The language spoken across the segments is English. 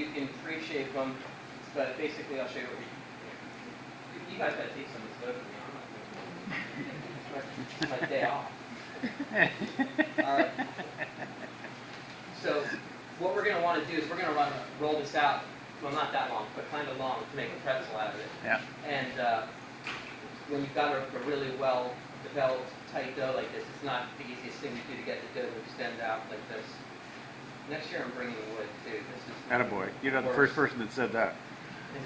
You can pre-shape them, but basically I'll show you what you guys gotta take some of this dough from me. I'm not doing it. It's my day off. All right. So what we're gonna want to do is we're gonna roll this out. Well, not that long, but kind of long to make a pretzel out of it. Yeah. And when you've got a really well developed tight dough like this, it's not the easiest thing to do to get the dough to extend out like this. Next year I'm bringing wood too. This is Attaboy. You're not the first person that said that.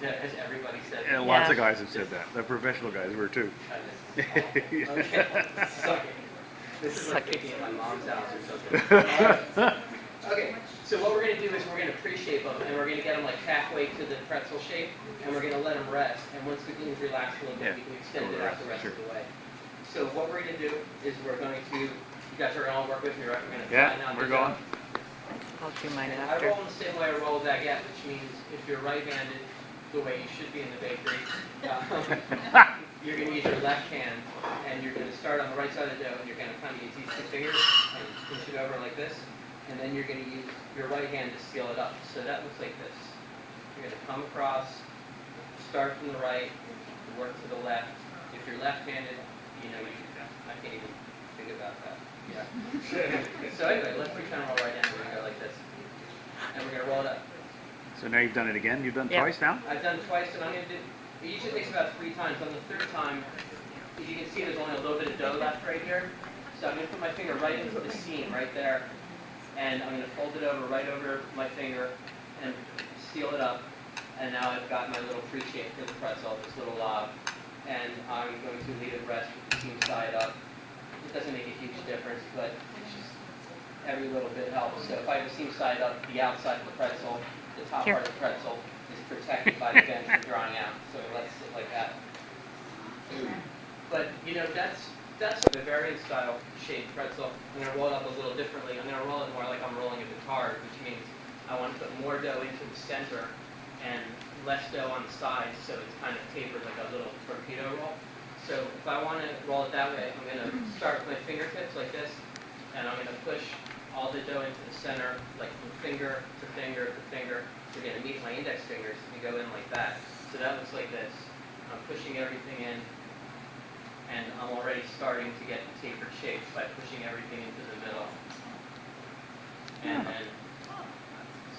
Has everybody said And that? lots of guys have said that. The professional guys were too. This is awful. Okay, suck it. This is like picking at my mom's house or something. All right. Okay, so what we're going to do is we're going to pre-shape them, and we're going to get them like halfway to the pretzel shape, and we're going to let them rest. And once the gluten relaxes a little bit, we can extend it out the rest of the way. So what we're going to do is we're going to, you guys are going to all work with me, right? We're going to flatten out the dough. I'll do mine And I after. roll in the same way I roll a baguette, which means if you're right-handed, the way you should be in the bakery, you're going to use your left hand, and you're going to start on the right side of the dough, and you're going to kind of use these two fingers and pinch it over like this, and then you're going to use your right hand to seal it up. So that looks like this. You're going to come across, start from the right, work to the left. If you're left-handed, you know, I can't even think about that. Yeah. So anyway, let's pretend we're all right-handed. We're going to go like this. And we're going to roll it up. So now you've done it again? You've done twice now? I've done twice, and I'm going to do, it usually takes about 3 times. On the third time, as you can see, there's only a little bit of dough left right here. So I'm going to put my finger right into the seam right there, and I'm going to fold it over right over my finger and seal it up. And now I've got my little pre-shape for the pretzel, this little lob. And I'm going to leave it rest with the seam side up. It doesn't make a huge difference, but it's just every little bit helps. So if I have the seam side up, the outside of the pretzel, the top part of the pretzel, is protected by the vent from drying out. So it lets it sit like that. But, you know, that's a Bavarian style shaped pretzel. I'm going to roll it up a little differently. I'm going to roll it more like I'm rolling a guitar, which means I want to put more dough into the center and less dough on the sides, so it's kind of tapered like a little torpedo roll. So if I want to roll it that way, I'm going to start with my fingertips like this, and I'm going to push all the dough into the center, like from finger to finger to finger. They're going to meet my index fingers and go in like that. So that looks like this. I'm pushing everything in, and I'm already starting to get the tapered shapes by pushing everything into the middle. And then,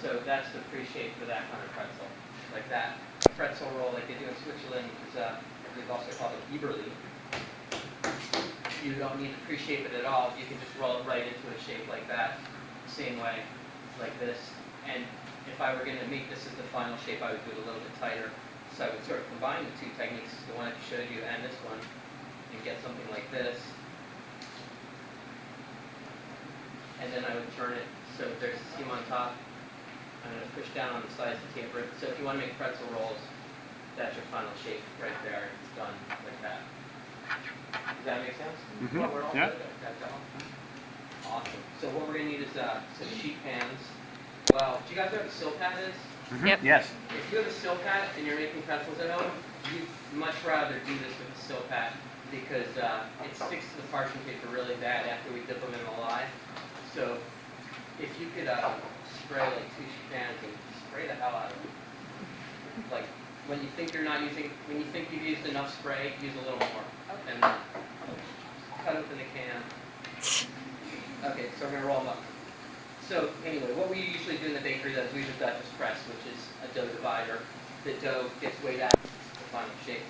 so that's the pre-shape for that kind of pretzel, like that. A pretzel roll like they do in Switzerland is, I believe, also called a Eberli. You don't need to pre-shape it at all. You can just roll it right into a shape like that, same way, like this. And if I were going to make this as the final shape, I would do it a little bit tighter. So I would sort of combine the two techniques, the one I showed you and this one, and get something like this. And then I would turn it so there's a seam on top. I'm going to push down on the sides to taper it. So if you want to make pretzel rolls, that's your final shape right there. It's done like that. Does that make sense? Mm-hmm. We're all Yeah. good at that, y'all? Awesome. So what we're going to need is some sheet pans. Well, do you guys know what a silpat is? Mm-hmm. Yep. Yes. If you have a silpat and you're making pretzels at home, you'd much rather do this with a silpat because it sticks to the parchment paper really bad after we dip them in the lye. So if you could spray like 2 sheet pans and spray the hell out of them. Like when you think when you think you've used enough spray, use a little more. And then cut open the can. Okay, so we're gonna roll them up. So anyway, what we usually do in the bakery though is we use a Dutchess press, which is a dough divider. The dough gets weighed out to the final shape.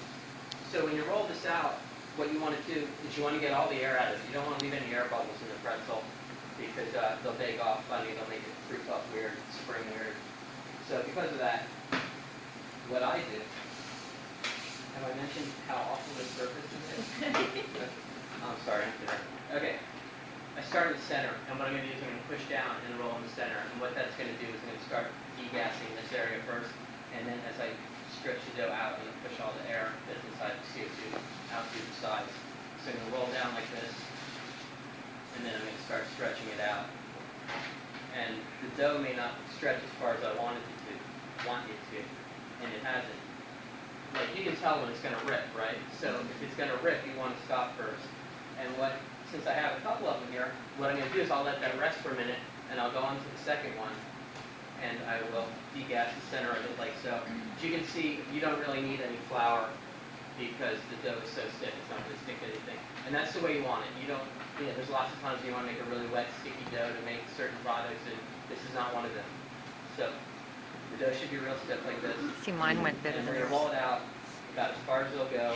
So when you roll this out, what you want to do is you want to get all the air out of it. You don't want to leave any air bubbles in the pretzel because they'll bake off funny, they'll make it fruit puff weird, spring weird. So because of that, what I do, have I mentioned how awful this surface is? I'm sorry, I'm kidding. Okay, I start in the center, and what I'm going to do is I'm going to push down and roll in the center. And what that's going to do is I'm going to start degassing this area first, and then as I stretch the dough out, I'm going to push all the air that's inside the CO2 out through the sides. So I'm going to roll down like this, and then I'm going to start stretching it out. And the dough may not stretch as far as I want it to, and it hasn't. Like you can tell when it's going to rip, right? So if it's going to rip, you want to stop first. And since I have a couple of them here, what I'm going to do is I'll let them rest for a minute, and I'll go on to the second one, and I will gas the center of it like so. As you can see, you don't really need any flour because the dough is so stiff, it's not going to stick to anything. And that's the way you want it. You don't, there's lots of times you want to make a really wet, sticky dough to make certain products, and this is not one of them. So the dough should be real stiff like this. See, mine went better And than we're going to yours. roll it out about as far as it'll go.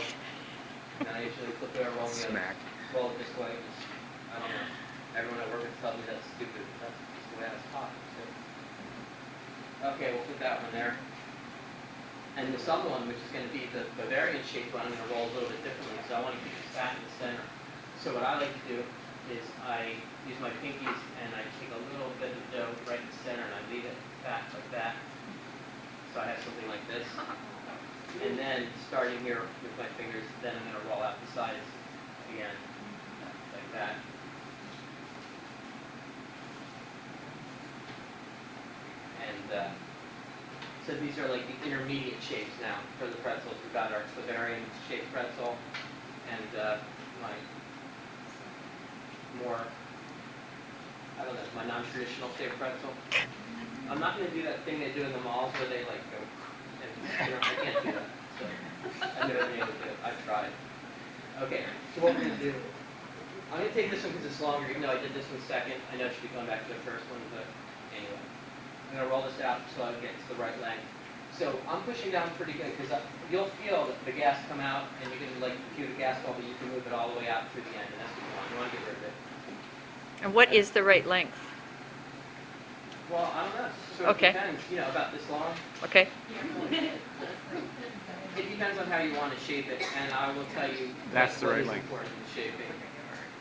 And then I usually flip it over, Smack. roll it this way. Just, I don't know. Everyone I work with tells me that's stupid, but that's just the way I was taught. So. Okay, we'll put that one there. And this other one, which is going to be the Bavarian shaped one, I'm going to roll a little bit differently. So I want to keep the fat in the center. So what I like to do is I use my pinkies and I take a little bit of dough right in the center and I leave it fat like that. So I have something like this. And then starting here with my fingers, then I'm going to roll out the sides again, like that. And so these are like the intermediate shapes now for the pretzels. We've got our Bavarian shaped pretzel and my more, I don't know, my non-traditional shaped pretzel. I'm not going to do that thing they do in the malls where they like go and spin around. I can't do that. So I've never been able to do it. I've tried. Okay, so what we're going to do, I'm going to take this one because it's longer, even though I did this one second. I know I should be going back to the first one, but anyway. I'm going to roll this out so I get to the right length. So I'm pushing down pretty good because you'll feel the gas come out and you can like cue the gas ball, but you can move it all the way out through the end, and that's what you want. You want to get rid of it. And what is the right length? Well, I don't know. It sort of Okay. depends. About this long. Okay. It depends on how you want to shape it, and I will tell you That's the what right is length. important in shaping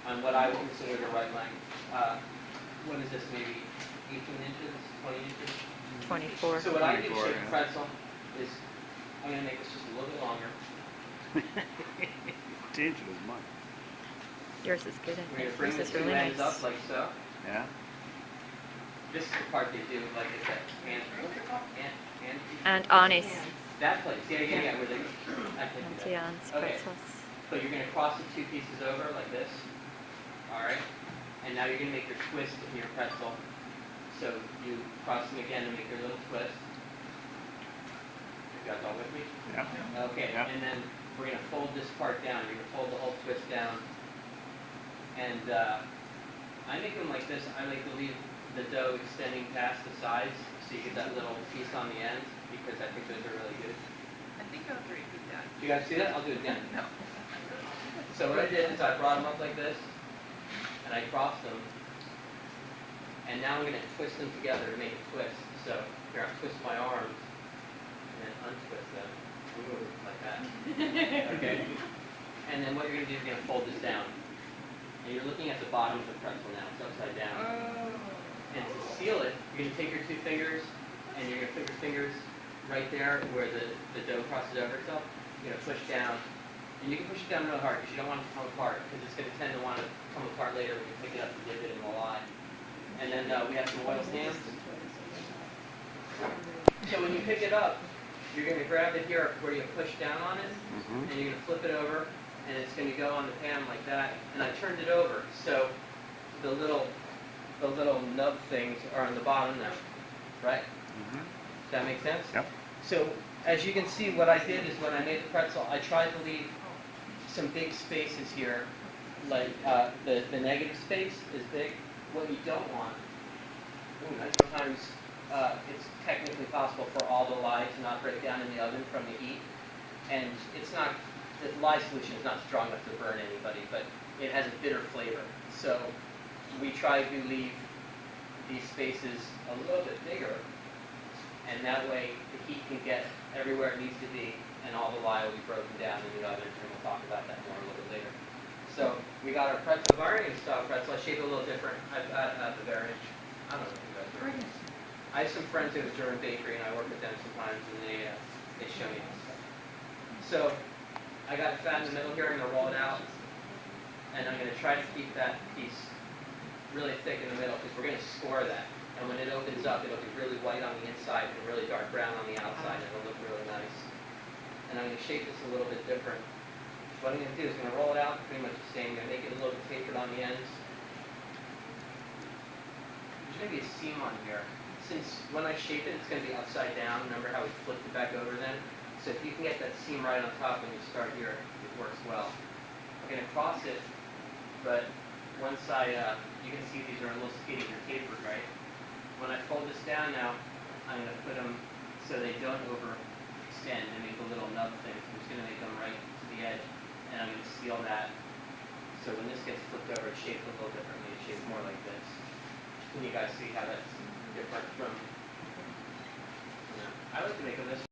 on what I will consider the right length. What is this, maybe 18 inches, 20 inches? 24. So what I do to 24, shape a yeah. pretzel is I'm going to make this just a little bit longer. Changing his mind. Yours is good, I We're going think. to bring Yours the is two really ends nice. up like so. Yeah. This is the part they do, like at the what's it called? And Anis. That place, yeah, where they, I can't do Auntie that. Anne's Okay, pretzels. so you're going to cross the two pieces over like this, all right? And now you're going to make your twist in your pretzel. So you cross them again to make your little twist. You guys all with me? Yeah. Okay, Yeah. and then we're going to fold this part down. You're going to fold the whole twist down. And I make them like this. I like to leave the dough extending past the sides so you get that little piece on the end because I think those are really good. I think I already did that. Do you guys see that? I'll do it again. No. So what I did is I brought them up like this and I crossed them. And now I'm going to twist them together to make a twist. So here I twist my arms and then untwist them. Ooh, like that. Okay? And then what you're going to do is you're going to fold this down. And you're looking at the bottom of the pretzel now. It's upside down. And to seal it, you're going to take your two fingers and you're going to put your fingers right there where the dough crosses over itself. You're going to push down. And you can push it down really hard because you don't want it to come apart because it's going to tend to want to come apart later when you pick it up and dip it in the lye. And then we have some oiled hands. So when you pick it up, you're going to grab it here where you push down on it, and you're going to flip it over, and it's going to go on the pan like that. And I turned it over, so the little nub things are on the bottom now, right? Does that make sense? Yep. So as you can see, what I did is when I made the pretzel, I tried to leave some big spaces here, like the negative space is big. What you don't want, sometimes it's technically possible for all the lye to not break down in the oven from the heat, and it's not, the lye solution is not strong enough to burn anybody, but it has a bitter flavor. So we try to leave these spaces a little bit bigger, and that way the heat can get everywhere it needs to be, and all the lye will be broken down in the oven, and we'll talk about that more a little bit later. So we got our pretzel, Bavarian style pretzel. I shape it a little different. I've got Bavarian. I don't know if you guys are. I have some friends who have a German bakery, and I work with them sometimes, and they show me this stuff. So I got it fat in the middle here. I'm going to roll it out, and I'm going to try to keep that piece really thick in the middle because we're going to score that. And when it opens up, it'll be really white on the inside and really dark brown on the outside, and it'll look really nice. And I'm going to shape this a little bit different. What I'm going to do is I'm going to roll it out pretty much the same. I'm going to make it a little bit tapered on the ends. There's going to be a seam on here. since when I shape it, it's going to be upside down. Remember how we flipped it back over then? So if you can get that seam right on top when you start here, it works well. I'm going to cross it, but once you can see these are a little skinny, they're tapered, right? When I fold this down now, I'm going to put them so they don't overextend and make a little nub thing. So I'm just going to make them right to the edge, and I'm going to seal that. So when this gets flipped over, it's shaped a little differently. It's shaped more like this. Can you guys see how that's different from? I like to make them this